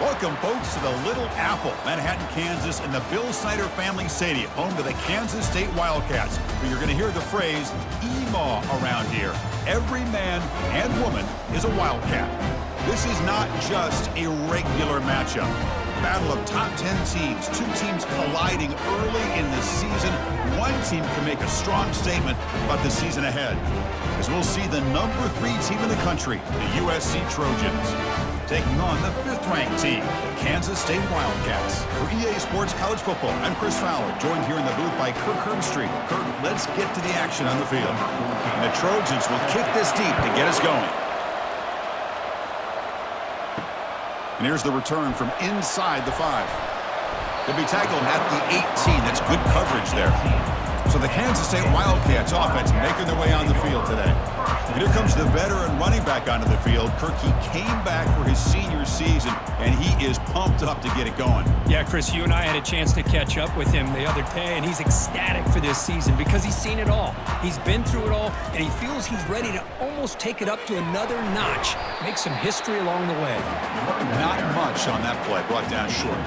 Welcome, folks, to the Little Apple, Manhattan, Kansas, in the Bill Snyder Family Stadium, home to the Kansas State Wildcats, where you're going to hear the phrase "EMAW" around here. Every man and woman is a Wildcat. This is not just a regular matchup. Battle of top 10 teams, two teams colliding early in the season. One team can make a strong statement about the season ahead, as we'll see the number 3 team in the country, the USC Trojans, taking on the 5th-ranked team, the Kansas State Wildcats. For EA Sports College Football, I'm Chris Fowler, joined here in the booth by Kirk Herbstreit. Kirk, let's get to the action on the field. And the Trojans will kick this deep to get us going. And here's the return from inside the 5. They'll be tackled at the 18. That's good coverage there. So the Kansas State Wildcats offense making their way on the field today. And here comes the veteran running back onto the field. Kirk, he came back for his senior season, and he is pumped up to get it going. Yeah, Chris, you and I had a chance to catch up with him the other day, and he's ecstatic for this season because he's seen it all. He's been through it all, and he feels he's ready to almost take it up to another notch, make some history along the way. Not much on that play, brought down short.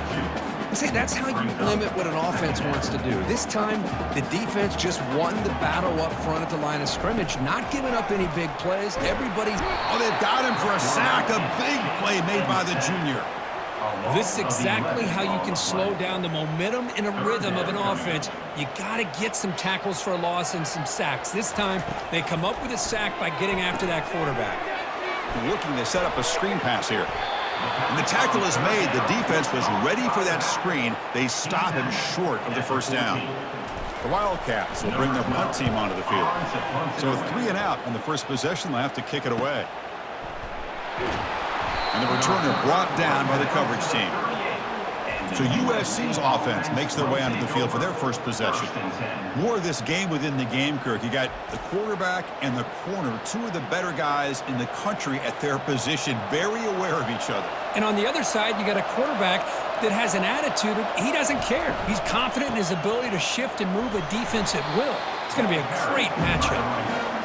See, that's how you limit what an offense wants to do. This time, the defense just won the battle up front at the line of scrimmage, not giving up any big plays. Everybody's... Oh, they've got him for a sack. A big play made by the junior. This is exactly how you can slow down the momentum and a rhythm of an offense. You got to get some tackles for a loss and some sacks. This time, they come up with a sack by getting after that quarterback. Looking to set up a screen pass here. And the tackle is made. The defense was ready for that screen. They stop him short of the first down. The Wildcats will bring their punt team onto the field. So with 3 and out on the first possession, they'll have to kick it away. And the returner brought down by the coverage team. So USC's offense makes their way onto the field for their first possession. More of this game within the game, Kirk. You got the quarterback and the corner, 2 of the better guys in the country at their position, very aware of each other. And on the other side, you got a quarterback that has an attitude of he doesn't care. He's confident in his ability to shift and move a defense at will. It's going to be a great matchup.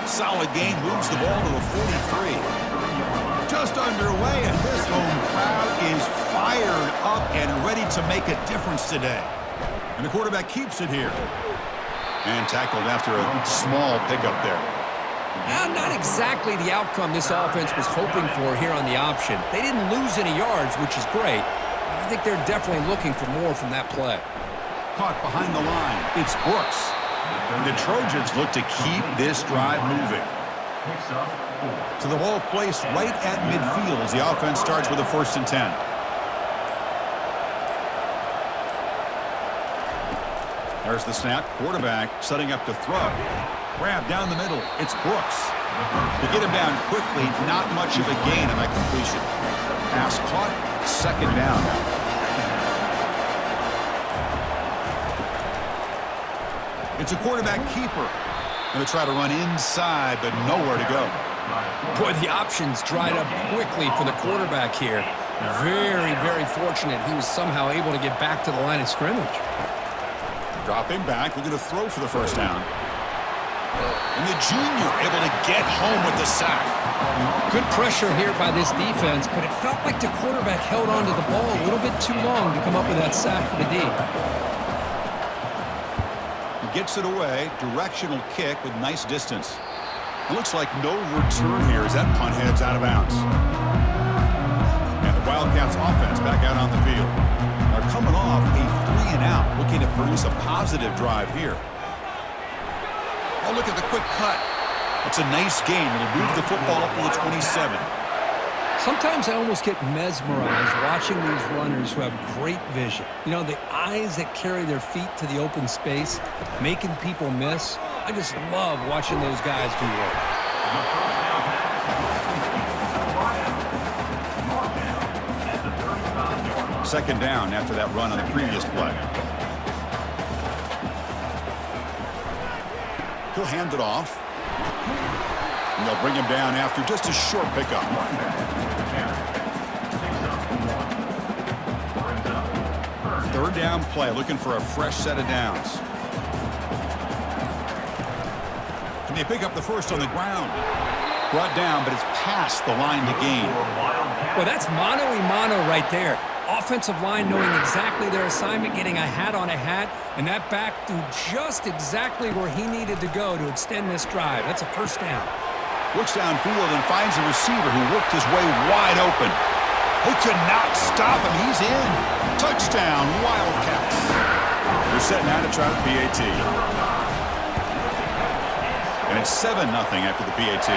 Solid gain, moves the ball to the 43. Just underway, and this home crowd is fired up and ready to make a difference today. And the quarterback keeps it here. And tackled after a small pickup there. Not exactly the outcome this offense was hoping for here on the option. They didn't lose any yards, which is great. I think they're definitely looking for more from that play. Caught behind the line. It's Brooks. And the Trojans look to keep this drive moving. So the ball placed right at midfield as the offense starts with a 1st and 10. There's the snap. Quarterback setting up to throw. Grab down the middle. It's Brooks. To get him down quickly, not much of a gain on that completion. Pass caught. 2nd down. It's a quarterback keeper. Going to try to run inside, but nowhere to go. Boy, the options dried up quickly for the quarterback here. Very, very fortunate he was somehow able to get back to the line of scrimmage. Dropping back, looking to throw for the 1st down. And the junior able to get home with the sack. Good pressure here by this defense, but it felt like the quarterback held on to the ball a little bit too long to come up with that sack for the D. He gets it away, directional kick with nice distance. It looks like no return here as that punt heads out of bounds. And the Wildcats offense back out on the field. They're coming off a 3 and out, looking to produce a positive drive here. Oh, look at the quick cut. It's a nice game. It'll move the football up to the 27. Sometimes I almost get mesmerized watching these runners who have great vision. You know, the eyes that carry their feet to the open space, making people miss. I just love watching those guys do work. 2nd down after that run on the previous play. He'll hand it off. And they'll bring him down after just a short pickup. 3rd down play, looking for a fresh set of downs. And they pick up the 1st on the ground. Brought down, but it's past the line to gain. Well, that's mano-a-mano right there. Offensive line knowing exactly their assignment, getting a hat on a hat, and that back threw just exactly where he needed to go to extend this drive. That's a first down. Looks downfield and finds a receiver who worked his way wide open. He could not stop him. He's in. Touchdown, Wildcats. They're set now to try the PAT. And it's 7-0 after the PAT.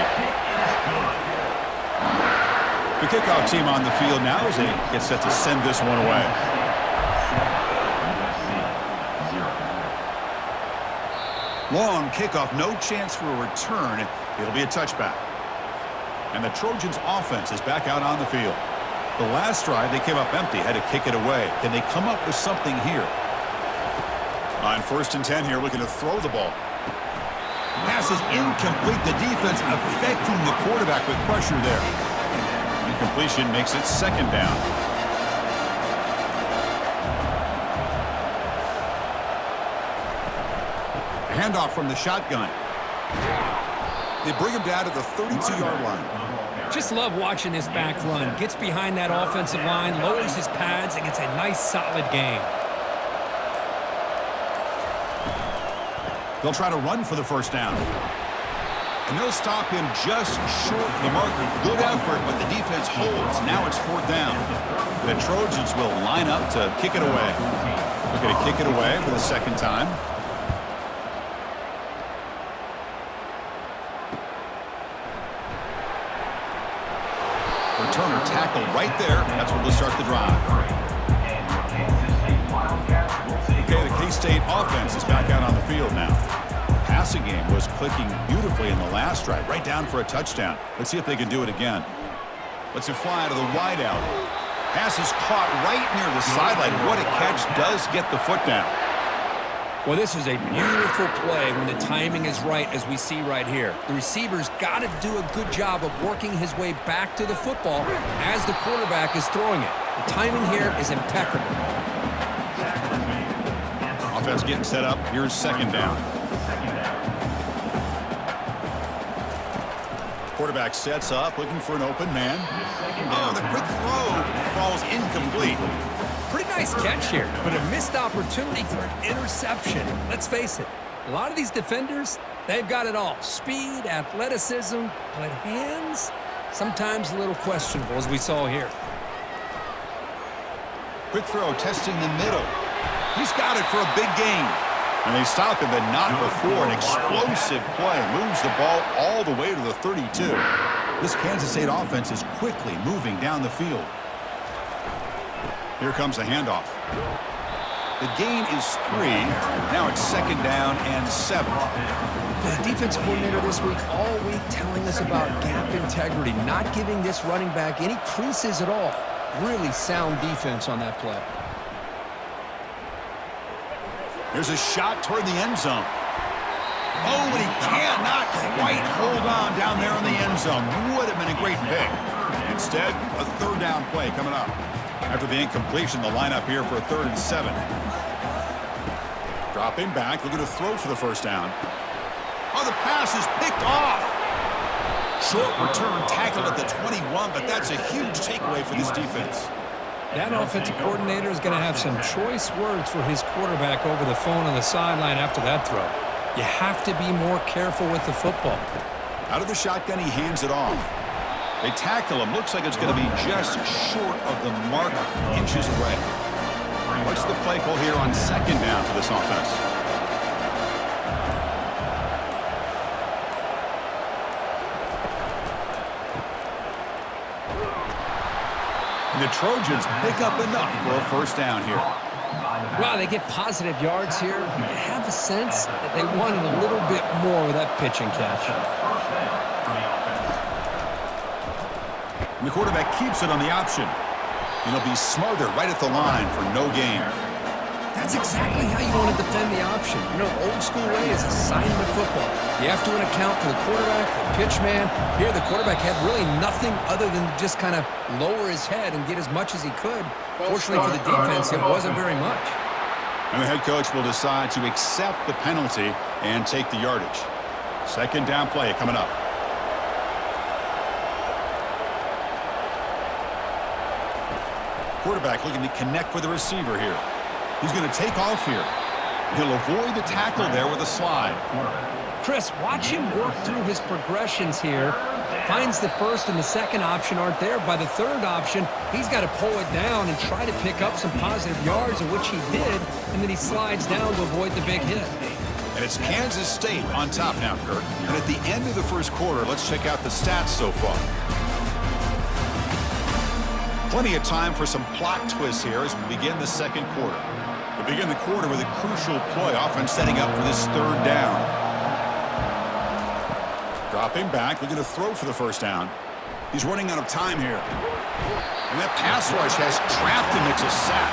The kickoff team on the field now as they get set to send this one away. Long kickoff, no chance for a return. It'll be a touchback. And the Trojans offense is back out on the field. The last drive, they came up empty, had to kick it away. Can they come up with something here? On 1st and 10 here, looking to throw the ball. Pass is incomplete. The defense affecting the quarterback with pressure there. Incompletion makes it 2nd down. Handoff from the shotgun. They bring him down to the 32-yard line. Just love watching this back run. Gets behind that offensive line, lowers his pads, and gets a nice, solid gain. They'll try to run for the first down. And they'll stop him just short of the marker. Good effort, but the defense holds. Now it's 4th down. The Trojans will line up to kick it away. They're going to kick it away for the 2nd time. Returner tackle right there. That's where they'll start the drive. Okay, the K-State offense is back out on the field now. Passing game was clicking beautifully in the last drive, right down for a touchdown. Let's see if they can do it again. Let's it fly to the wideout. Pass is caught right near the sideline. What a catch. Does get the foot down. Well, this is a beautiful play when the timing is right, as we see right here. The receiver's got to do a good job of working his way back to the football as the quarterback is throwing it. The timing here is impeccable. Offense getting set up. Here's 2nd down. Quarterback sets up, looking for an open man. Oh, the quick throw falls incomplete. Pretty nice catch here, but a missed opportunity for an interception. Let's face it, a lot of these defenders, they've got it all. Speed, athleticism, but hands, sometimes a little questionable, as we saw here. Quick throw, testing the middle. He's got it for a big gain. And they stop him, but not before. An explosive play moves the ball all the way to the 32. This Kansas State offense is quickly moving down the field. Here comes the handoff. The gain is 3. Now it's 2nd down and 7. The defense coordinator this week, all week, telling us about gap integrity, not giving this running back any creases at all. Really sound defense on that play. There's a shot toward the end zone. Oh, and he cannot quite hold on down there in the end zone. Would have been a great pick. Instead, a 3rd down play coming up. After the incompletion, the lineup here for a 3rd and 7. Dropping back, looking to throw for the first down. Oh, the pass is picked off. Short return, tackled at the 21, but that's a huge takeaway for this defense. That offensive coordinator is going to have some choice words for his quarterback over the phone on the sideline after that throw. You have to be more careful with the football. Out of the shotgun, he hands it off. They tackle him. Looks like it's going to be just short of the mark, inches away. What's the play call here on 2nd down for this offense? The Trojans pick up enough for a first down here. Wow, they get positive yards here. I have a sense that they wanted a little bit more with that pitch and catch. And the quarterback keeps it on the option. And he'll be smothered right at the line for no gain. That's exactly how you want to defend the option. You know, old school way is assignment football. You have to account for the quarterback, the pitch man. Here, the quarterback had really nothing other than just kind of lower his head and get as much as he could. Fortunately for the defense, it wasn't very much. And the head coach will decide to accept the penalty and take the yardage. 2nd down play coming up. Quarterback looking to connect with the receiver here. He's going to take off here. He'll avoid the tackle there with a slide. Chris, watch him work through his progressions here. Finds the first and the second option aren't there. By the third option, he's got to pull it down and try to pick up some positive yards, of which he did, and then he slides down to avoid the big hit. And it's Kansas State on top now, Kirk. And at the end of the first quarter, let's check out the stats so far. Plenty of time for some plot twists here as we begin the second quarter. We begin the quarter with a crucial play, offense setting up for this third down. Dropping back, looking to throw for the first down. He's running out of time here. And that pass rush has trapped him. It's a sack.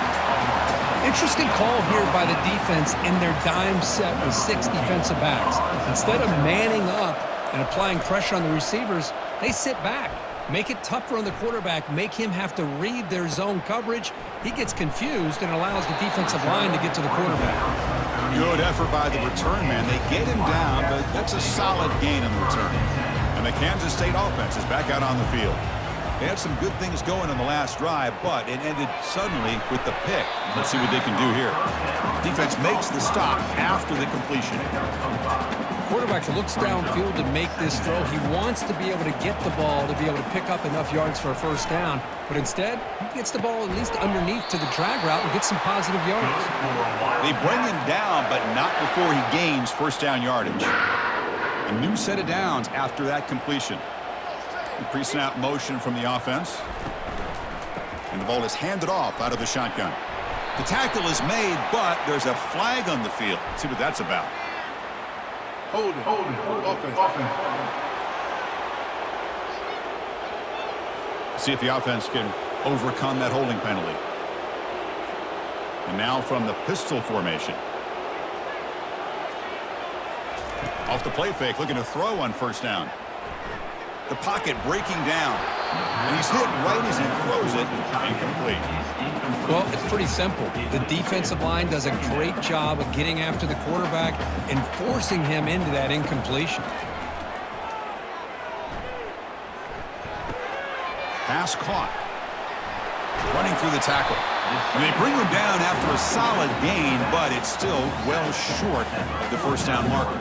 Interesting call here by the defense in their dime set with 6 defensive backs. Instead of manning up and applying pressure on the receivers, they sit back. Make it tougher on the quarterback. Make him have to read their zone coverage. He gets confused and allows the defensive line to get to the quarterback. Good effort by the return man. They get him down, but that's a solid gain on the return. And the Kansas State offense is back out on the field. They had some good things going on the last drive, but it ended suddenly with the pick. Let's see what they can do here. Defense makes the stop after the completion. Quarterback looks downfield to make this throw. He wants to be able to get the ball to be able to pick up enough yards for a first down, but instead, he gets the ball at least underneath to the drag route and gets some positive yards. They bring him down, but not before he gains first down yardage. A new set of downs after that completion. Pre-snap motion from the offense. And the ball is handed off out of the shotgun. The tackle is made, but there's a flag on the field. Let's see what that's about. Hold it. Offense. See if the offense can overcome that holding penalty. And now from the pistol formation. Off the play fake, looking to throw on first down. The pocket breaking down. And he's hit right as he throws it. Incomplete. Well, it's pretty simple. The defensive line does a great job of getting after the quarterback and forcing him into that incompletion. Pass caught. Running through the tackle. And they bring him down after a solid gain, but it's still well short of the first down marker.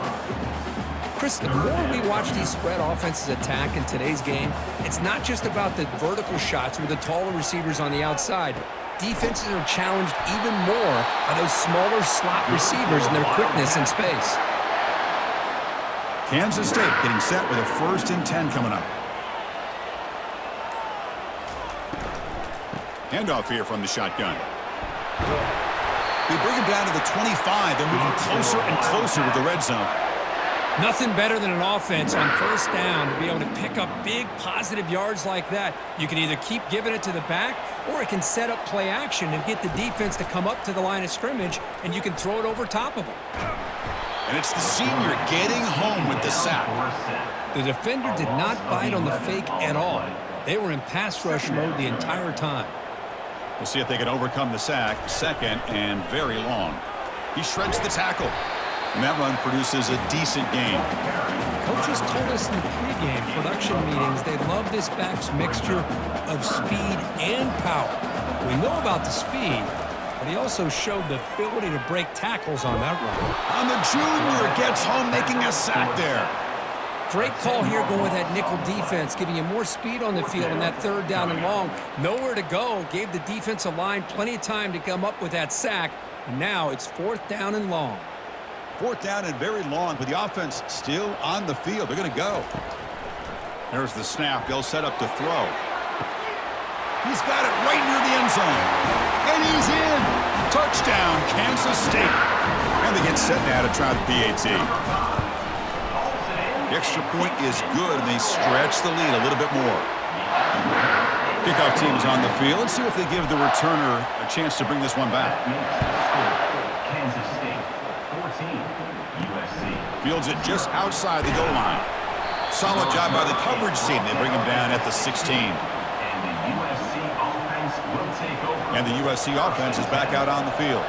Chris, the more we watch these spread offenses attack in today's game, it's not just about the vertical shots with the taller receivers on the outside. Defenses are challenged even more by those smaller slot receivers and their quickness in space. Kansas State getting set with a 1st and 10 coming up. Handoff here from the shotgun. They bring him down to the 25. They're moving closer and closer to the red zone. Nothing better than an offense on first down to be able to pick up big positive yards like that. You can either keep giving it to the back, or it can set up play action and get the defense to come up to the line of scrimmage, and you can throw it over top of them. And it's the senior getting home with the sack. The defender did not bite on the fake at all. They were in pass rush mode the entire time. We'll see if they can overcome the sack. Second and very long. He shreds the tackle. And that run produces a decent gain. Coaches told us in the pregame production meetings they love this back's mixture of speed and power. We know about the speed, but he also showed the ability to break tackles on that run. And the junior gets home making a sack there. Great call here going with that nickel defense, giving you more speed on the field on that third down and long. Nowhere to go. Gave the defensive line plenty of time to come up with that sack. And now it's 4th down and long. 4th down and very long, but the offense still on the field. They're going to go. There's the snap. They'll set up to throw. He's got it right near the end zone. And he's in. Touchdown, Kansas State. And they get set now to try the PAT. The extra point is good, and they stretch the lead a little bit more. Kickoff team is on the field. Let's see if they give the returner a chance to bring this one back. Kansas State, 14, USC. Fields it just outside the goal line. Solid job by the coverage team. They bring him down at the 16. And the USC offense is back out on the field.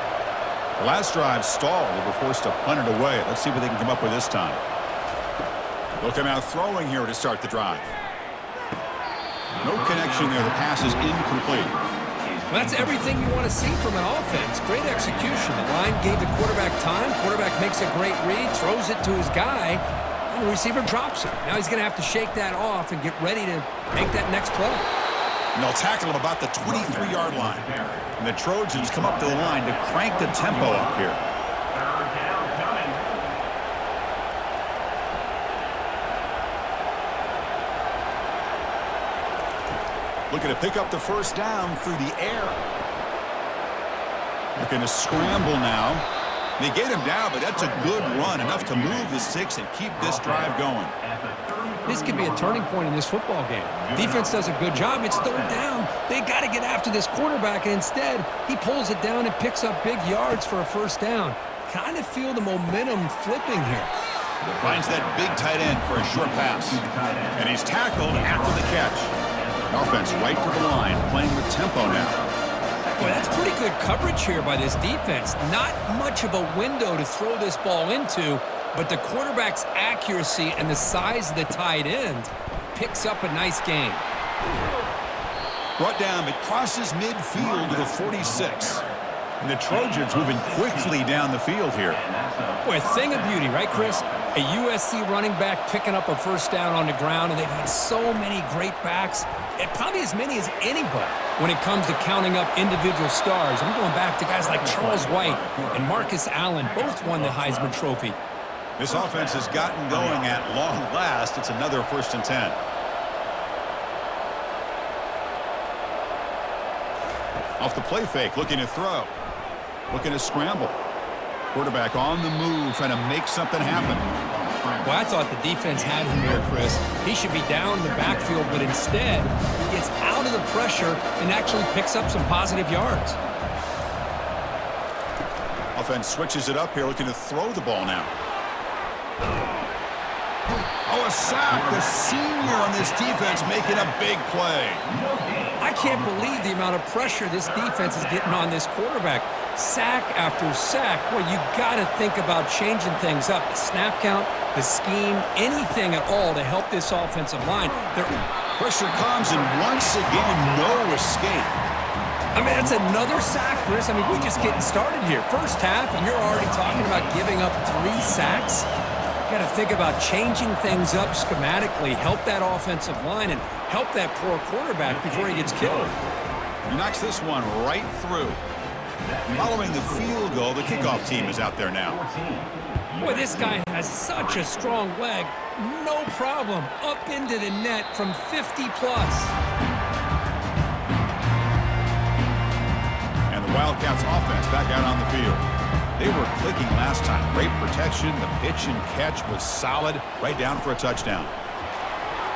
The last drive stalled. They were forced to punt it away. Let's see what they can come up with this time. They'll come out throwing here to start the drive. No connection there. The pass is incomplete. Well, that's everything you want to see from an offense. Great execution. The line gave the quarterback time. Quarterback makes a great read, throws it to his guy, and the receiver drops it. Now he's going to have to shake that off and get ready to make that next play. And they'll tackle him about the 23-yard line. And the Trojans come up to the line to crank the tempo up here. Third down coming. Looking to pick up the first down through the air. Looking to scramble now. They get him down, but that's a good run, enough to move the sticks and keep this drive going. This could be a turning point in this football game. Defense does a good job. It's third down. They got to get after this quarterback, and instead, he pulls it down and picks up big yards for a first down. Kind of feel the momentum flipping here. Finds that big tight end for a short pass. And he's tackled after the catch. Offense right to the line, playing with tempo now. Boy, that's pretty good coverage here by this defense. Not much of a window to throw this ball into, but the quarterback's accuracy and the size of the tight end picks up a nice gain. Brought down, it crosses midfield to the 46. And the Trojans moving quickly down the field here. Boy, a thing of beauty, right, Chris? A USC running back picking up a first down on the ground, and they've had so many great backs, and probably as many as anybody when it comes to counting up individual stars. I'm going back to guys like Charles White and Marcus Allen. Both won the Heisman Trophy. This offense has gotten going at long last. It's another 1st and 10. Off the play fake, looking to throw. Looking to scramble. Quarterback on the move, trying to make something happen. Well, I thought the defense had him there, Chris. He should be down in the backfield, but instead, he gets out of the pressure and actually picks up some positive yards. Offense switches it up here, looking to throw the ball now. Oh, a sack. The senior on this defense making a big play. I can't believe the amount of pressure this defense is getting on this quarterback. Sack after sack. Well, you got to think about changing things up. The snap count, the scheme, anything at all to help this offensive line. Pressure comes, and once again, no escape. I mean, that's another sack, Chris. I mean, we're just getting started here. First half, and you're already talking about giving up 3 sacks. You got to think about changing things up schematically, help that offensive line, and help that poor quarterback before he gets killed. He knocks this one right through. Following the field goal, the kickoff team is out there now. Boy, this guy has such a strong leg. No problem. Up into the net from 50-plus. And the Wildcats offense back out on the field. They were clicking last time. Great protection. The pitch and catch was solid. Right down for a touchdown.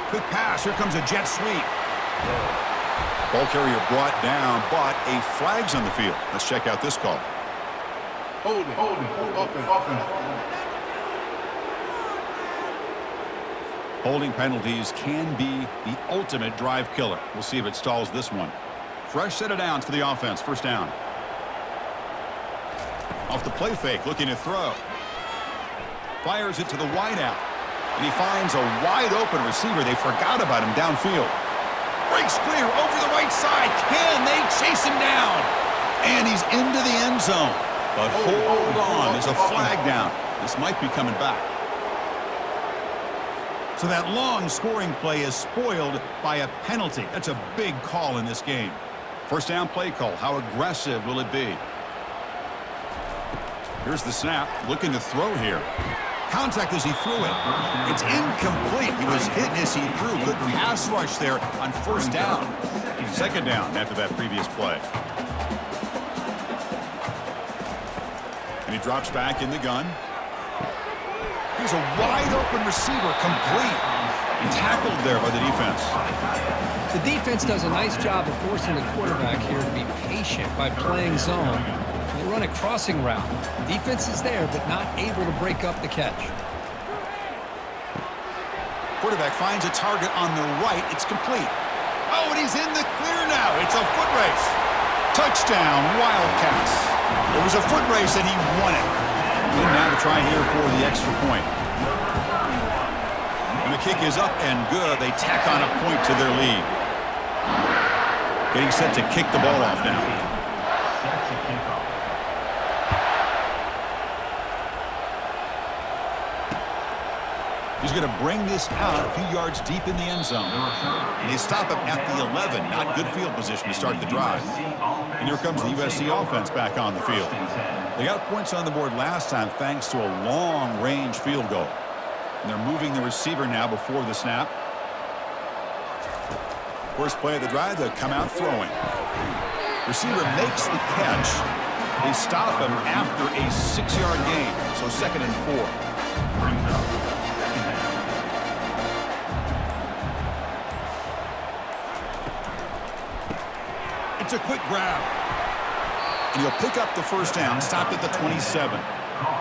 Quick pass. Here comes a jet sweep. Ball carrier brought down, but a flag's on the field. Let's check out this call. Hold it, offense. Holding penalties can be the ultimate drive killer. We'll see if it stalls this one. Fresh set of downs for the offense. First down. Off the play fake, looking to throw. Fires it to the wideout. And he finds a wide-open receiver. They forgot about him downfield. Breaks clear over the right side. Can they chase him down? And he's into the end zone. But hold on. There's a flag down. This might be coming back. So that long scoring play is spoiled by a penalty. That's a big call in this game. First down play call. How aggressive will it be? Here's the snap. Looking to throw here. Contact as he threw it. It's incomplete. He was hit as he threw. Good pass rush there on first down. Second down after that previous play. And he drops back in the gun. Here's a wide-open receiver, complete. Tackled there by the defense. The defense does a nice job of forcing the quarterback here to be patient by playing zone. They run a crossing route. Defense is there, but not able to break up the catch. Quarterback finds a target on the right. It's complete. Oh, and he's in the clear now. It's a foot race. Touchdown, Wildcats. It was a foot race, and he won it. And now to try here for the extra point. And the kick is up and good. They tack on a point to their lead. Getting set to kick the ball off now. Set to kick off. He's going to bring this out a few yards deep in the end zone. And they stop him at the 11. Not good field position to start the drive. And here comes the USC offense back on the field. They got points on the board last time thanks to a long-range field goal. And they're moving the receiver now before the snap. First play of the drive, they'll come out throwing. Receiver makes the catch. They stop him after a 6-yard gain. So 2nd and 4. Brings up second down. It's a quick grab. And he'll pick up the first down, stopped at the 27.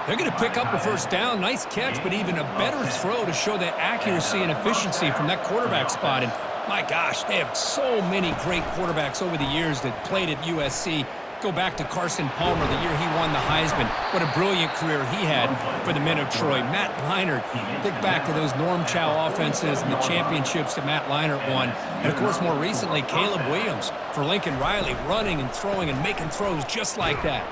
They're going to pick up a first down. Nice catch, but even a better throw to show that accuracy and efficiency from that quarterback spot. And my gosh, they have so many great quarterbacks over the years that played at USC. Go back to Carson Palmer, the year he won the Heisman. What a brilliant career he had for the men of Troy. Matt Leinart, think back to those Norm Chow offenses and the championships that Matt Leinart won. And, of course, more recently, Caleb Williams for Lincoln Riley, running and throwing and making throws just like that.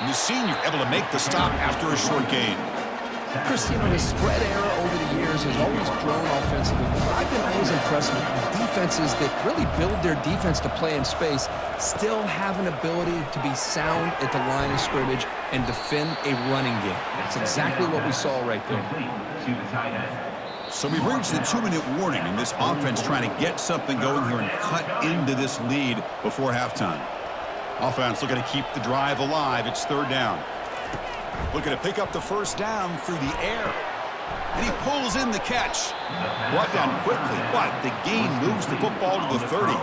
And the senior able to make the stop after a short gain. Chris, you know, the spread era over the years has always grown offensively. But I've been always impressed with defenses that really build their defense to play in space, still have an ability to be sound at the line of scrimmage and defend a running game. That's exactly what we saw right there. To the tight end. So we've reached the 2-minute warning, and this offense trying to get something going here and cut into this lead before halftime. Offense looking to keep the drive alive. It's 3rd down. Looking to pick up the first down through the air. And he pulls in the catch. Brought down quickly, but the gain moves the football to the 30.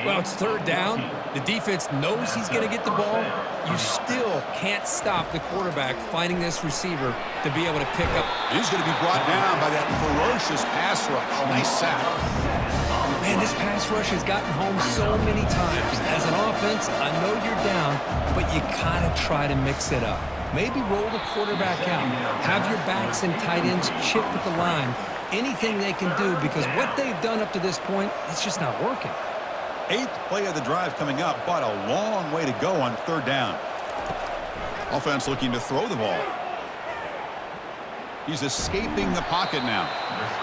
Well, it's 3rd down. The defense knows he's going to get the ball. You still can't stop the quarterback finding this receiver to be able to pick up. He's going to be brought down by that ferocious pass rush. Nice sack. Man, this pass rush has gotten home so many times. As an offense, I know you're down, but you kind of try to mix it up. Maybe roll the quarterback out. Have your backs and tight ends chip at the line. Anything they can do, because what they've done up to this point, it's just not working. 8th play of the drive coming up, but a long way to go on 3rd down. Offense looking to throw the ball. He's escaping the pocket now.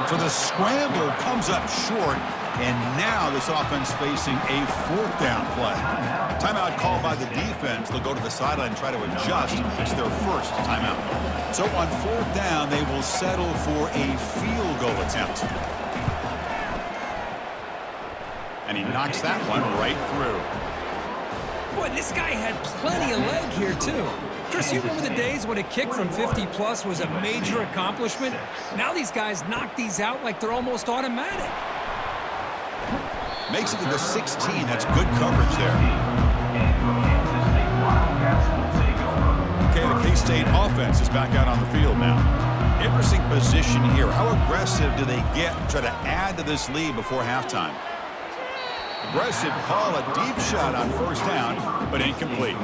So the scrambler comes up short, and now this offense facing a 4th down play. Timeout called by the defense. They'll go to the sideline and try to adjust. It's their first timeout. So on 4th down, they will settle for a field goal attempt. And he knocks that one right through. Boy, this guy had plenty of leg here, too. Chris, you remember the days when a kick from 50-plus was a major accomplishment? Now these guys knock these out like they're almost automatic. Makes it to the 16. That's good coverage there. Okay, the K-State offense is back out on the field now. Interesting position here. How aggressive do they get to try to add to this lead before halftime? Aggressive call, a deep shot on 1st down, but incomplete.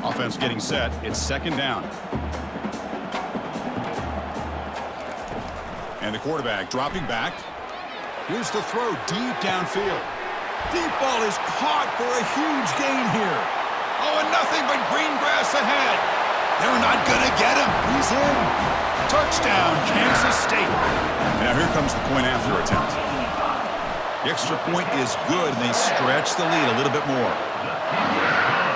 Offense getting set. It's 2nd down. And the quarterback dropping back. Here's the throw deep downfield. Deep ball is caught for a huge gain here. Oh, and nothing but green grass ahead. They're not going to get him. He's in. Touchdown, Kansas State. Now here comes the point after attempt. The extra point is good, and they stretch the lead a little bit more.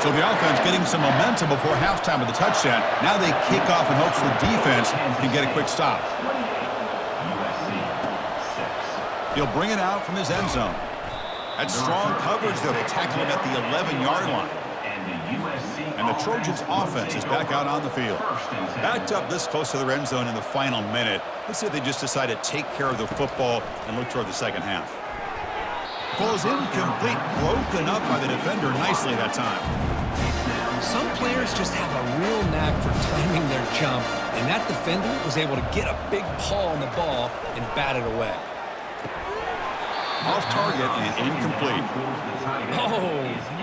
So the offense getting some momentum before halftime with the touchdown. Now they kick off in hopes the defense can get a quick stop. He'll bring it out from his end zone. That's strong coverage, though. They tackle him at the 11-yard line. And the Trojans' offense is back out on the field. Backed up this close to the end zone in the final minute. Let's see if they just decide to take care of the football and look toward the second half. Ball is incomplete, broken up by the defender nicely that time. Some players just have a real knack for timing their jump, and that defender was able to get a big paw on the ball and bat it away. Off target and incomplete. Oh,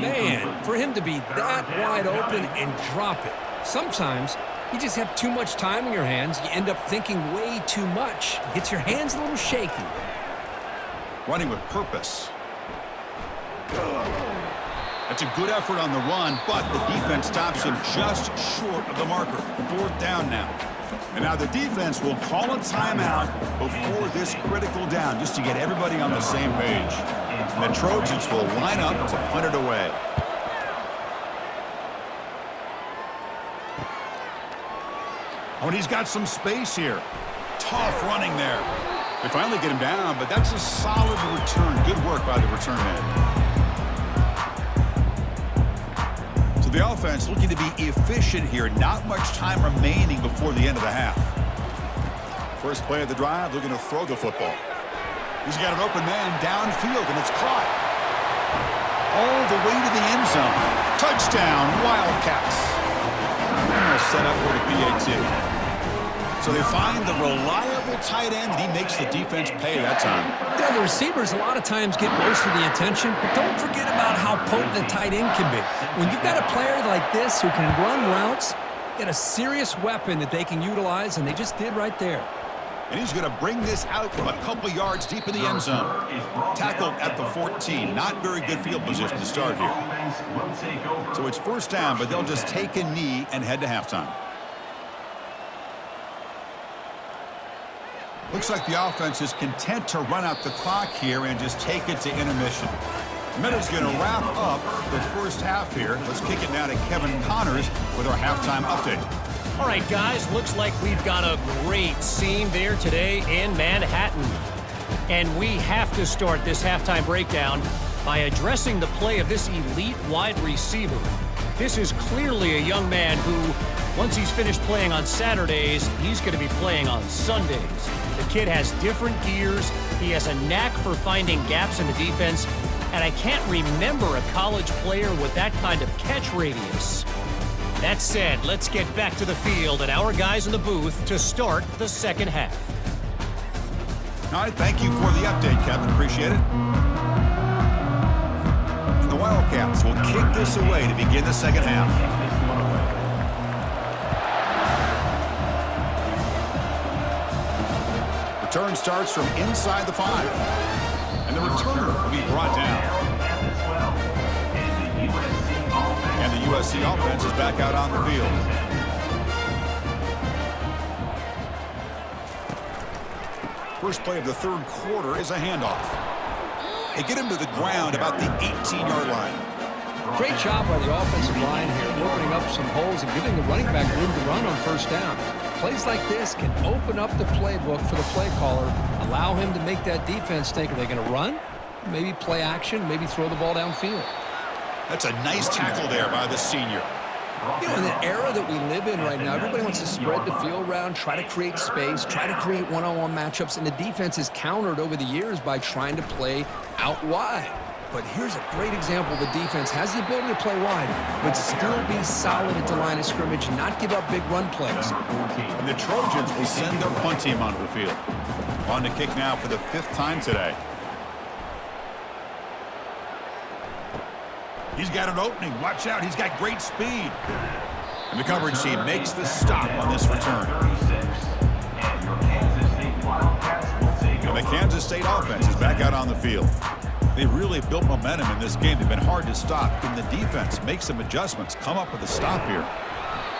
man, for him to be that wide open and drop it. Sometimes you just have too much time in your hands. You end up thinking way too much. It gets your hands a little shaky. running with purpose. That's a good effort on the run, but the defense stops him just short of the marker. 4th down now. And now the defense will call a timeout before this critical down just to get everybody on the same page. And the Trojans will line up to punt it away. Oh, and he's got some space here. Tough running there. They finally get him down, but that's a solid return. Good work by the return man. The offense looking to be efficient here. Not much time remaining before the end of the half. First play of the drive, looking to throw the football. He's got an open man downfield, and it's caught. All the way to the end zone. Touchdown, Wildcats. Set up for the PAT. So they find the reliable tight end, and he makes the defense pay that time. Yeah, the receivers a lot of times get most of the attention, but don't forget about how potent a tight end can be. When you've got a player like this who can run routes, get a serious weapon that they can utilize, and they just did right there. And he's going to bring this out from a couple yards deep in the end zone. Tackled at the 14. Not very good field position to start here. So it's 1st down, but they'll just take a knee and head to halftime. Looks like the offense is content to run out the clock here and just take it to intermission. Minutes going to wrap up the first half here. Let's kick it now to Kevin Connors with our halftime update. All right, guys, looks like we've got a great scene there today in Manhattan. And we have to start this halftime breakdown by addressing the play of this elite wide receiver. This is clearly a young man who, once he's finished playing on Saturdays, he's going to be playing on Sundays. The kid has different gears. He has a knack for finding gaps in the defense. And I can't remember a college player with that kind of catch radius. That said, let's get back to the field and our guys in the booth to start the second half. All right, thank you for the update, Kevin. Appreciate it. The Wildcats will kick this away to begin the second half. Return starts from inside the 5. And the returner will be brought down. And the USC offense is back out on the field. First play of the 3rd quarter is a handoff. They get him to the ground about the 18-yard line. Great job by the offensive line here, opening up some holes and giving the running back room to run on 1st down. Plays like this can open up the playbook for the play caller, allow him to make that defense think, are they going to run? Maybe play action, maybe throw the ball downfield. That's a nice tackle there by the senior. You know, in the era that we live in right now, everybody wants to spread the field around, try to create space, try to create one-on-one matchups, and the defense is countered over the years by trying to play out wide. But here's a great example. The defense has the ability to play wide, but still be solid at the line of scrimmage, not give up big run plays. And the Trojans will send their punt team onto the field. On to kick now for the 5th time today. He's got an opening. Watch out. He's got great speed. And the coverage team makes the stop on this return. And the Kansas State offense is back out on the field. They've really built momentum in this game. They've been hard to stop. Can the defense make some adjustments, come up with a stop here?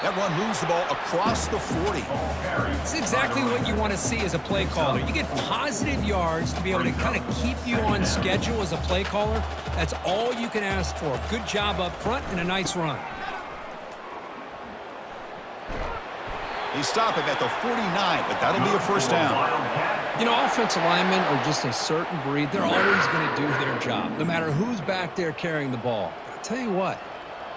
That run moves the ball across the 40. It's exactly what you want to see as a play caller. You get positive yards to be able to kind of keep you on schedule as a play caller. That's all you can ask for. Good job up front and a nice run. They stop him at the 49, but that'll be a 1st down. You know, offensive linemen are just a certain breed. They're always going to do their job, no matter who's back there carrying the ball. But I'll tell you what,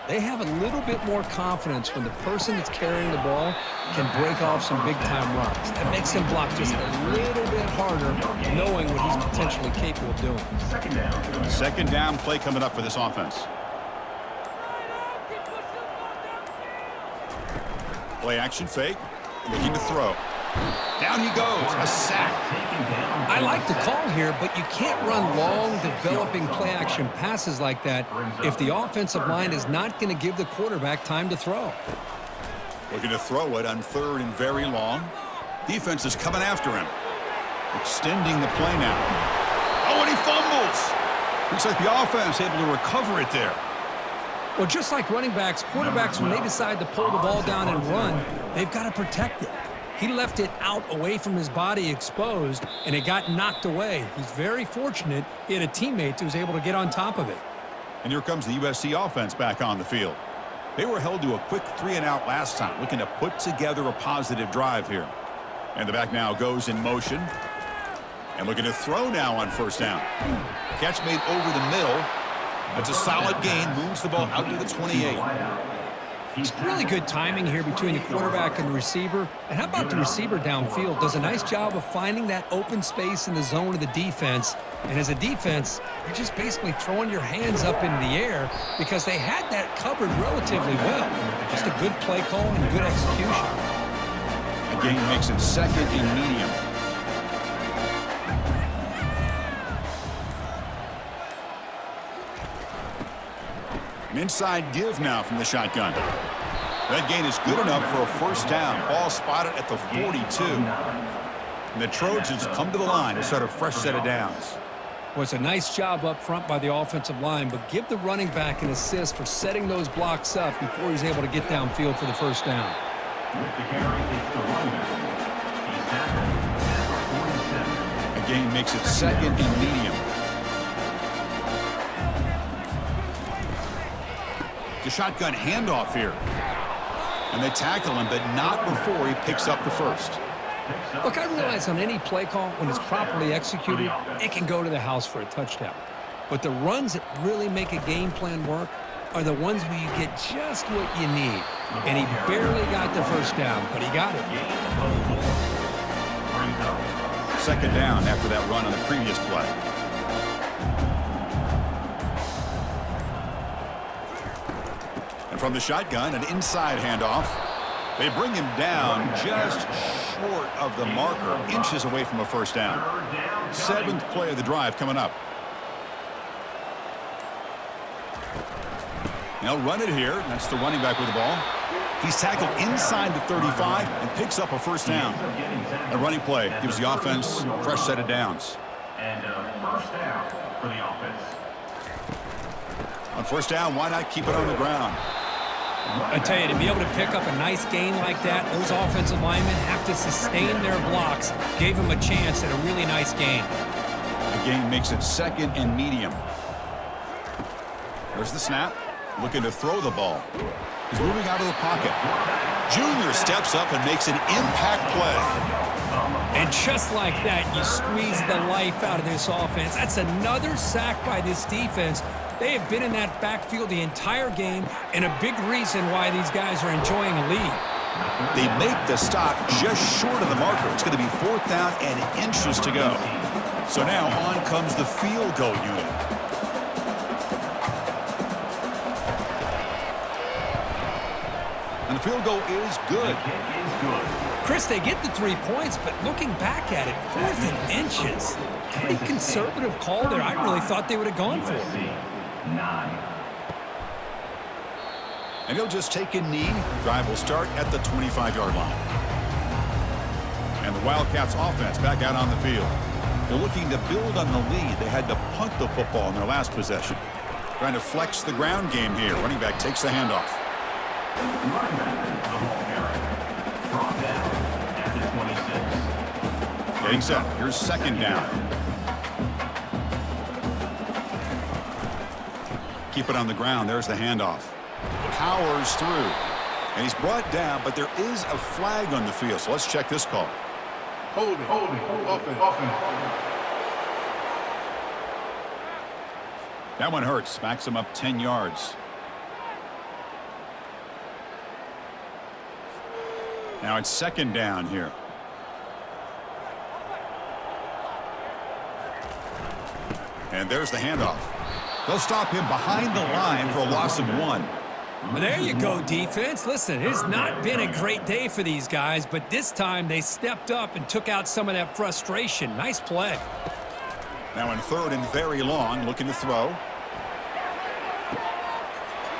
they have a little bit more confidence when the person that's carrying the ball can break off some big-time runs. That makes him block just a little bit harder, knowing what he's potentially capable of doing. 2nd down play coming up for this offense. Play action fake, looking to throw. Down he goes, a sack. I like the call here, but you can't run long, developing play-action passes like that if the offensive line is not going to give the quarterback time to throw. Looking to throw it on 3rd and very long. Defense is coming after him. Extending the play now. Oh, and he fumbles. Looks like the offense able to recover it there. Well, just like running backs, quarterbacks, when they decide to pull the ball down and run, they've got to protect it. He left it out away from his body exposed, and it got knocked away. He's very fortunate he had a teammate who was able to get on top of it. And here comes the USC offense back on the field. They were held to a quick 3-and-out last time, looking to put together a positive drive here. And the back now goes in motion. And looking to throw now on first down. Catch made over the middle. That's a solid gain. Moves the ball out to the 28. It's really good timing here between the quarterback and the receiver. And how about the receiver downfield? Does a nice job of finding that open space in the zone of the defense. And as a defense, you're just basically throwing your hands up in the air because they had that covered relatively well. Just a good play call and good execution. The gain makes it second and medium. An inside give now from the shotgun. That gain is good enough for a first down. Ball spotted at the 42. And the Trojans come to the line to start a fresh set of downs. Well, it's a nice job up front by the offensive line, but give the running back an assist for setting those blocks up before he's able to get downfield for the first down. With the carry, it's the running back. He's tackled at the 47. A gain makes it second and medium. The shotgun handoff here. And they tackle him, but not before he picks up the first. Look, I realize on any play call, when it's properly executed, it can go to the house for a touchdown. But the runs that really make a game plan work are the ones where you get just what you need. And he barely got the first down, but he got it. Second down after that run on the previous play. And from the shotgun, an inside handoff. They bring him down just short of the marker, inches away from a first down. Seventh play of the drive coming up. They'll run it here. That's the running back with the ball. He's tackled inside the 35 and picks up a first down. A running play gives the offense a fresh set of downs. And first down for the offense. On first down, why not keep it on the ground? I tell you, to be able to pick up a nice gain like that, those offensive linemen have to sustain their blocks. Gave him a chance at a really nice gain. The gain makes it second and medium. There's the snap. Looking to throw the ball. He's moving out of the pocket. Junior steps up and makes an impact play. And just like that, you squeeze the life out of this offense. That's another sack by this defense. They have been in that backfield the entire game, and a big reason why these guys are enjoying a lead. They make the stop just short of the marker. It's going to be fourth down and inches to go. So now on comes the field goal unit. And the field goal is good. Chris, they get the 3 points, but looking back at it, 4th and inches. Pretty conservative call there. I really thought they would have gone for it. 9. And he'll just take a knee. Drive will start at the 25-yard line. And the Wildcats offense back out on the field. They're looking to build on the lead. They had to punt the football in their last possession. Trying to flex the ground game here. Running back takes the handoff. Running back, the ball carrier. Brought down at the 26. Getting set. Here's second down. Keep it on the ground. There's the handoff. Powers through. And he's brought down, but there is a flag on the field. So let's check this call. Hold it, up and up and. That one hurts. Backs him up 10 yards. Now it's second down here. And there's the handoff. They'll stop him behind the line for a loss of 1. Well, there you go, defense. Listen, it has not been a great day for these guys, but this time they stepped up and took out some of that frustration. Nice play. Now in third and very long, looking to throw.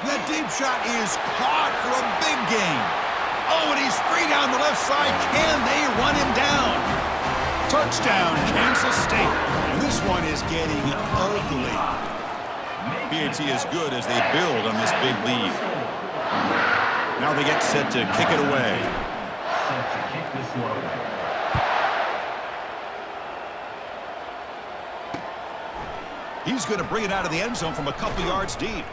That deep shot is caught for a big gain. Oh, and he's free down the left side. Can they run him down? Touchdown, Kansas State. And this one is getting ugly. PAT is good as they build on this big lead. Now they get set to kick it away. Set to kick this one away. He's going to bring it out of the end zone from a couple yards deep.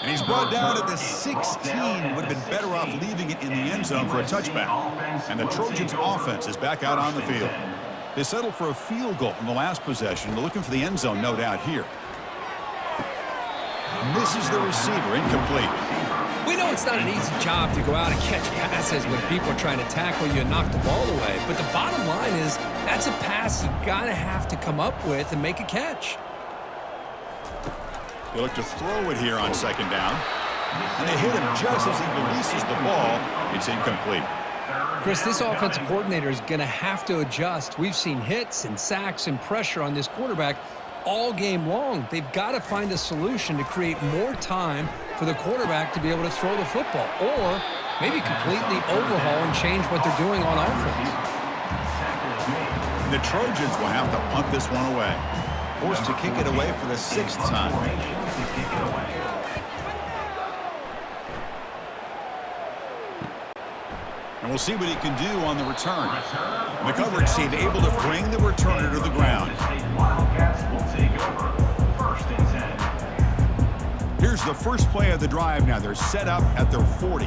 And he's brought down at the 16. Would have been better off leaving it in the end zone for a touchback. And the Trojans offense is back out on the field. They settled for a field goal in the last possession. They're looking for the end zone, no doubt, here. Misses the receiver, incomplete. We know it's not an easy job to go out and catch passes when people are trying to tackle you and knock the ball away. But the bottom line is that's a pass you got to have to come up with and make a catch. They look to throw it here on second down. And they hit him just as he releases the ball. It's incomplete. Chris, this offensive coordinator is going to have to adjust. We've seen hits and sacks and pressure on this quarterback all game long. They've got to find a solution to create more time for the quarterback to be able to throw the football, or maybe completely overhaul and change what they're doing on offense. The Trojans will have to punt this one away. Forced to kick it away for the 6th time. And we'll see what he can do on the return. The coverage team able to bring the returner to the ground. Here's the first play of the drive now. They're set up at their 40.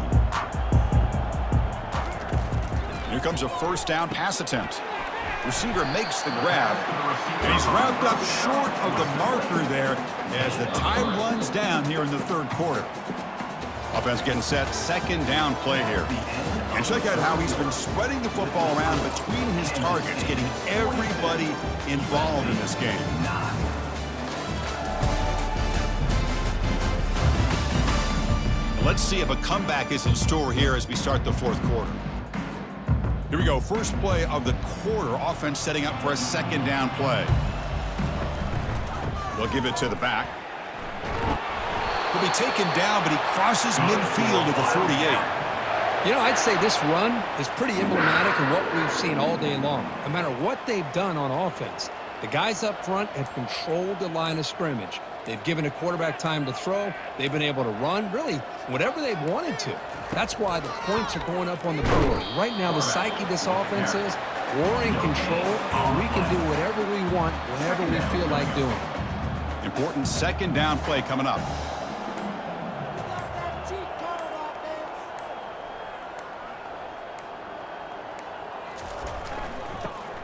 Here comes a first down pass attempt. Receiver makes the grab, and he's wrapped up short of the marker there as the time runs down here in the third quarter. Offense getting set, second down play here. And check out how he's been spreading the football around between his targets, getting everybody involved in this game. Let's see if a comeback is in store here as we start the fourth quarter. Here we go, first play of the quarter. Offense setting up for a second down play. They'll give it to the back. He'll be taken down, but he crosses midfield at the 48. You know, I'd say this run is pretty emblematic of what we've seen all day long. No matter what they've done on offense, the guys up front have controlled the line of scrimmage. They've given a quarterback time to throw. They've been able to run, really, whatever they've wanted to. That's why the points are going up on the board. Right now, the psyche of this offense is we're in control, and we can do whatever we want, whenever we feel like doing. Important second down play coming up.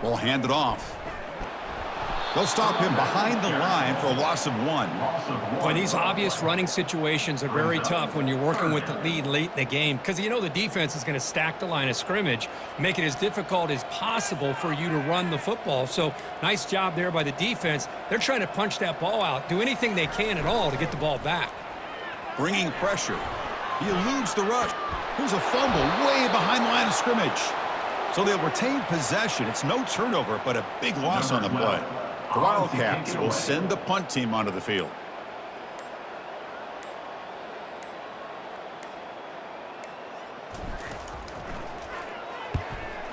We'll hand it off. They'll stop him behind the line for a loss of 1. Boy, these obvious running situations are very tough when you're working with the lead late in the game, because you know the defense is going to stack the line of scrimmage, make it as difficult as possible for you to run the football. So nice job there by the defense. They're trying to punch that ball out, do anything they can at all to get the ball back. Bringing pressure. He eludes the rush. Here's a fumble way behind the line of scrimmage. So they'll retain possession. It's no turnover, but a big loss on the play. The Wildcats will send the punt team onto the field.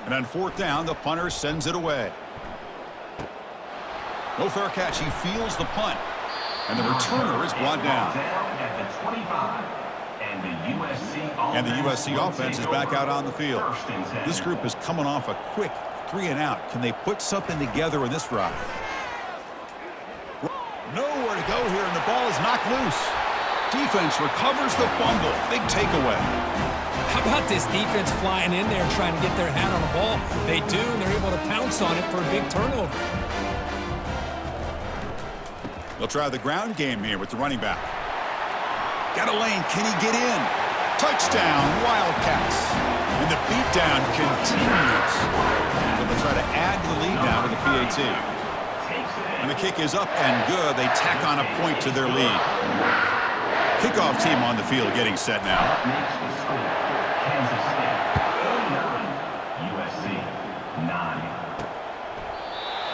And on fourth down, the punter sends it away. No fair catch. He feels the punt. And the returner is brought down. And the USC offense is back out on the field. This group is coming off a quick 3-and-out. Can they put something together in this drive? Nowhere to go here, and the ball is knocked loose. Defense recovers the fumble. Big takeaway. How about this defense flying in there trying to get their hand on the ball? They do, and they're able to pounce on it for a big turnover. They'll try the ground game here with the running back. Got a lane. Can he get in? Touchdown, Wildcats. And the beatdown continues. So they'll try to add to the lead now to the PAT. And the kick is up and good. They tack on a point to their lead. Kickoff team on the field getting set now.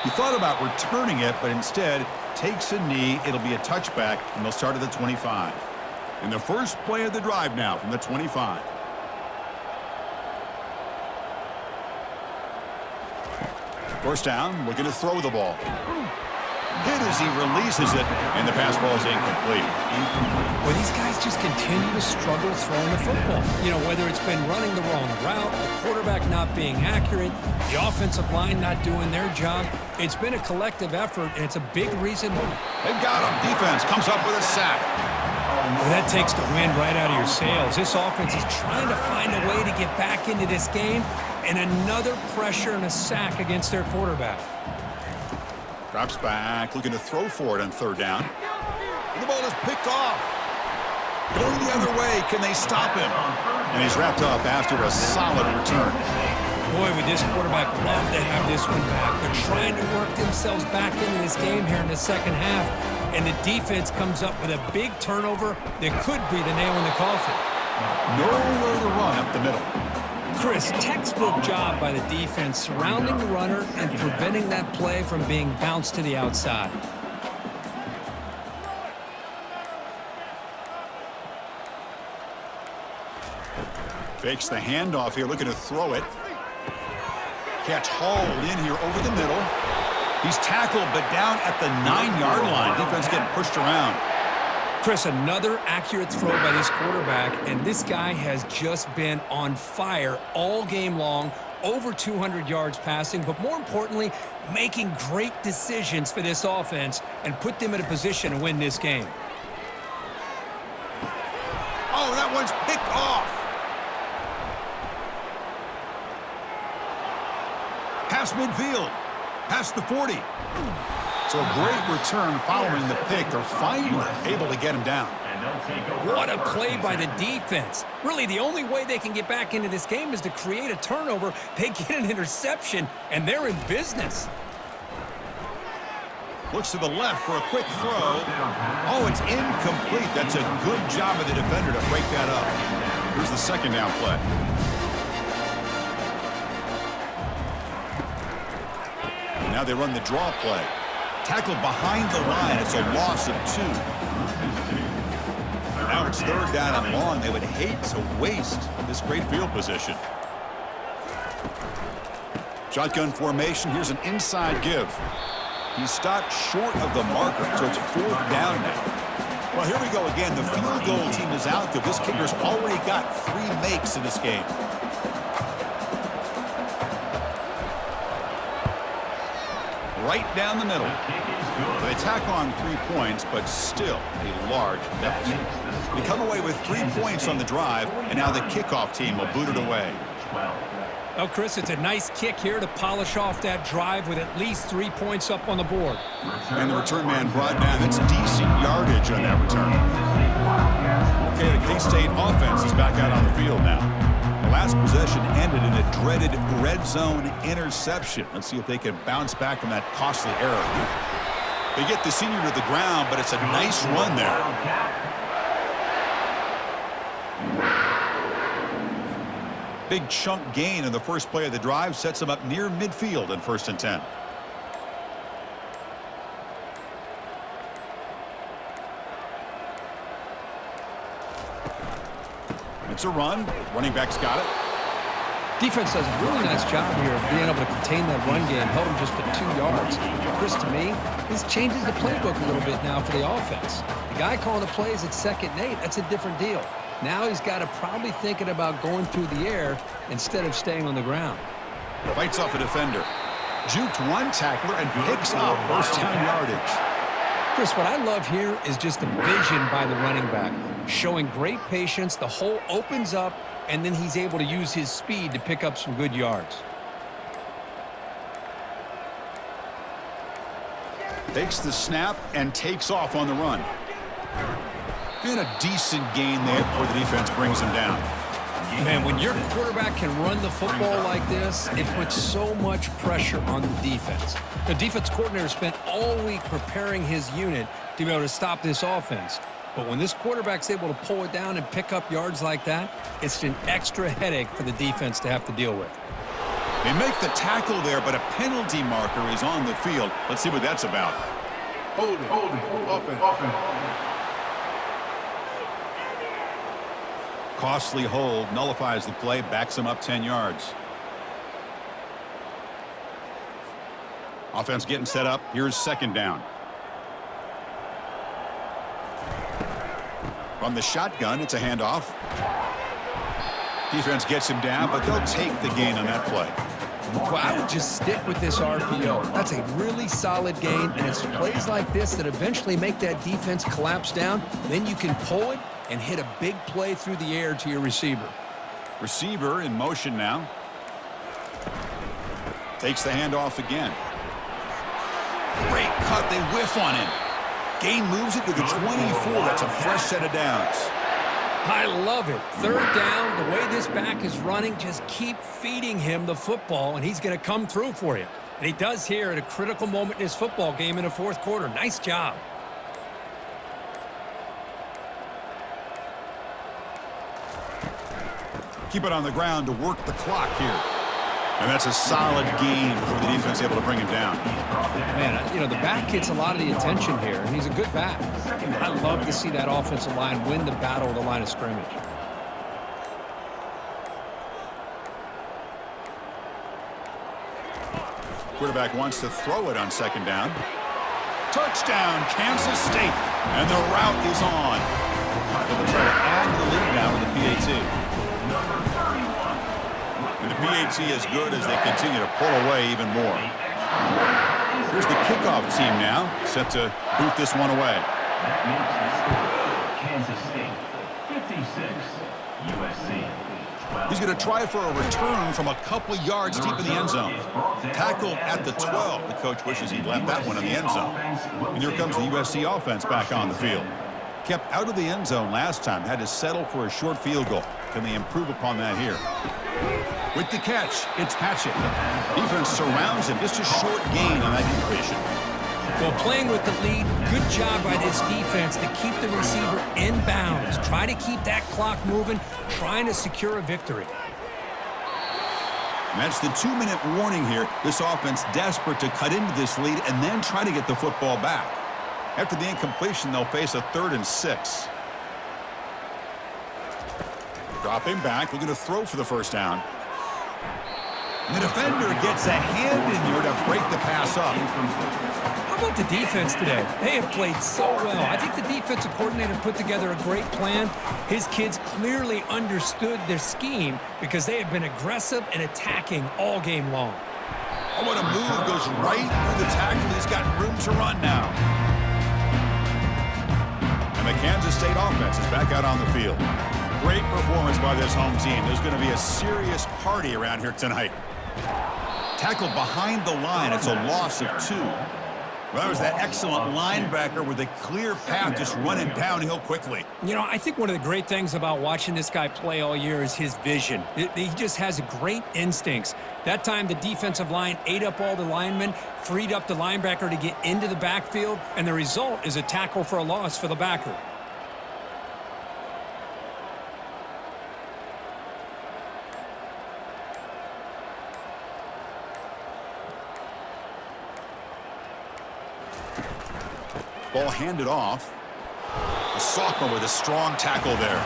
He thought about returning it, but instead takes a knee. It'll be a touchback, and they'll start at the 25. And the first play of the drive now from the 25. First down, looking to throw the ball. Hit as he releases it, and the pass ball is incomplete. Well, these guys just continue to struggle throwing the football. You know, whether it's been running the wrong route, the quarterback not being accurate, the offensive line not doing their job. It's been a collective effort, and it's a big reason. They've got him. Defense comes up with a sack. Well, that takes the wind right out of your sails. This offense is trying to find a way to get back into this game, and another pressure and a sack against their quarterback. Drops back, looking to throw for it on third down. The ball is picked off. Going the other way, can they stop him? And he's wrapped up after a solid return. Boy, would this quarterback love to have this one back. They're trying to work themselves back into this game here in the second half, and the defense comes up with a big turnover that could be the nail in the coffin. Nowhere to run up the middle. Chris, textbook job by the defense surrounding the runner and preventing that play from being bounced to the outside. Fakes the handoff here, looking to throw it. Catch hauled in here over the middle. He's tackled, but down at the 9-yard line. Defense getting pushed around. Chris, another accurate throw by this quarterback, and this guy has just been on fire all game long, over 200 yards passing, but more importantly, making great decisions for this offense and put them in a position to win this game. Oh, that one's picked off. Past midfield, past the 40. So a great return following the pick. They're finally able to get him down. What a play by the defense. Really, the only way they can get back into this game is to create a turnover. They get an interception, and they're in business. Looks to the left for a quick throw. Oh, it's incomplete. That's a good job of the defender to break that up. Here's the second down play. And now they run the draw play. Tackled behind the line. It's a loss of 2. Now it's third down and long. They would hate to waste this great field position. Shotgun formation. Here's an inside give. He's stopped short of the marker, so it's fourth down now. Well, here we go again. The field goal team is out there. This kicker's already got 3 makes in this game. Right down the middle. They tack on 3 points, but still a large deficit. They come away with 3 points on the drive, and now the kickoff team will boot it away. Oh, Chris, it's a nice kick here to polish off that drive with at least 3 points up on the board. And the return man brought down. That's decent yardage on that return. Okay, the K-State offense is back out on the field now. The last possession ended in a dreaded red zone interception. Let's see if they can bounce back from that costly error. They get the senior to the ground, but it's a nice run there. Big chunk gain in the first play of the drive sets them up near midfield in 1st and 10. It's a run. Running back's got it. Defense does a really nice job here of being able to contain that run game, held him just to 2 yards. Chris, to me, this changes the playbook a little bit now for the offense. The guy calling the plays at 2nd and 8, that's a different deal. Now he's got to probably thinking about going through the air instead of staying on the ground. Fights off a defender. Juked one tackler and picks up first down yardage. Chris, what I love here is just the vision by the running back. Showing great patience, the hole opens up, and then he's able to use his speed to pick up some good yards. Takes the snap and takes off on the run. And a decent gain there before the defense brings him down. Man, when your quarterback can run the football like this, it puts so much pressure on the defense. The defense coordinator spent all week preparing his unit to be able to stop this offense. But when this quarterback's able to pull it down and pick up yards like that, it's an extra headache for the defense to have to deal with. They make the tackle there, but a penalty marker is on the field. Let's see what that's about. Hold it, up and. Costly hold, nullifies the play, backs him up 10 yards. Offense getting set up. Here's second down. From the shotgun, it's a handoff. Defense gets him down, but they'll take the gain on that play. Well, I would just stick with this RPO. That's a really solid gain, and it's plays like this that eventually make that defense collapse down. Then you can pull it and hit a big play through the air to your receiver. Receiver in motion now. Takes the handoff again. Great cut. They whiff on him. Gain moves it to the 24. That's a fresh set of downs. I love it. Third down, the way this back is running, just keep feeding him the football, and he's going to come through for you. And he does here at a critical moment in his football game in the fourth quarter. Nice job. Keep it on the ground to work the clock here. And that's a solid gain before the defense able to bring him down. Man, you know, the back gets a lot of the attention here, and he's a good back. I love to see that offensive line win the battle of the line of scrimmage. Quarterback wants to throw it on second down. Touchdown, Kansas State. And the route is on. They'll try to add to the lead now with the PAT. And the PAT is good as they continue to pull away even more. Here's the kickoff team now, set to boot this one away. That makes the score Kansas State 56, USC 12. He's going to try for a return from a couple yards deep in the end zone. Tackled at the 12. The coach wishes he'd left that one in the end zone. And here comes the USC offense back on the field. Kept out of the end zone last time, had to settle for a short field goal. Can they improve upon that here? With the catch, it's Hatchett. Defense surrounds him. Just a short gain on that completion. Well, playing with the lead, good job by this defense to keep the receiver in bounds. Try to keep that clock moving, trying to secure a victory. And that's the 2-minute warning here. This offense desperate to cut into this lead and then try to get the football back. After the incompletion, they'll face a 3rd and 6. Drop him back. Looking to throw for the first down. And the defender gets a hand in here to break the pass up. How about the defense today? They have played so well. I think the defensive coordinator put together a great plan. His kids clearly understood their scheme because they have been aggressive and attacking all game long. Oh, what a move. Goes right through the tackle. He's got room to run now. And the Kansas State offense is back out on the field. Great performance by this home team. There's going to be a serious party around here tonight. Tackled behind the line. It's a loss of 2. Well, that was that excellent linebacker with a clear path just running downhill quickly. You know, I think one of the great things about watching this guy play all year is his vision. He just has great instincts. That time, the defensive line ate up all the linemen, freed up the linebacker to get into the backfield, and the result is a tackle for a loss for the backer. Ball handed off. A sophomore with a strong tackle there.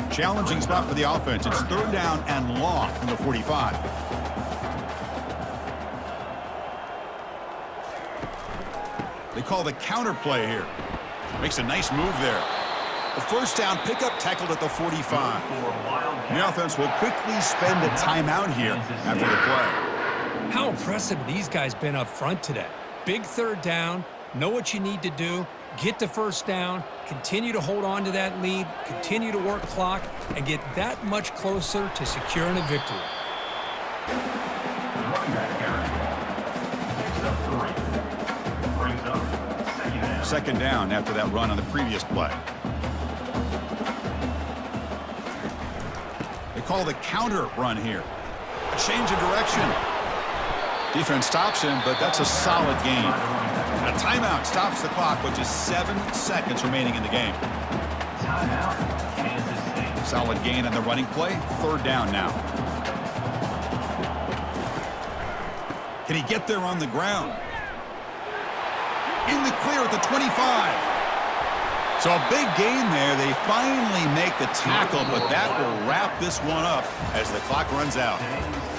Challenging spot for the offense. It's 3rd down and long from the 45. They call the counter play here. Makes a nice move there. A first down pickup tackled at the 45. The offense will quickly spend a timeout here after the play. How impressive these guys been up front today. Big 3rd down, know what you need to do, get the first down, continue to hold on to that lead, continue to work clock, and get that much closer to securing a victory. Second down after that run on the previous play. They call the counter run here. A change of direction. Defense stops him, but that's a solid gain. A timeout stops the clock, which is 7 seconds remaining in the game. Solid gain on the running play. 3rd down now. Can he get there on the ground? In the clear at the 25. So a big gain there. They finally make the tackle, but that will wrap this one up as the clock runs out.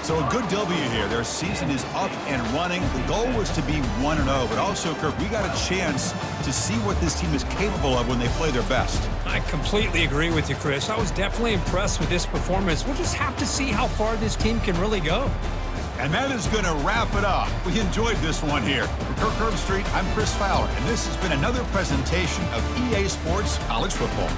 So a good W here. Their season is up and running. The goal was to be 1-0, but also, Kirk, we got a chance to see what this team is capable of when they play their best. I completely agree with you, Chris. I was definitely impressed with this performance. We'll just have to see how far this team can really go. And that is going to wrap it up. We enjoyed this one here. For Kirk Herbstreit, I'm Chris Fowler, and this has been another presentation of EA Sports College Football.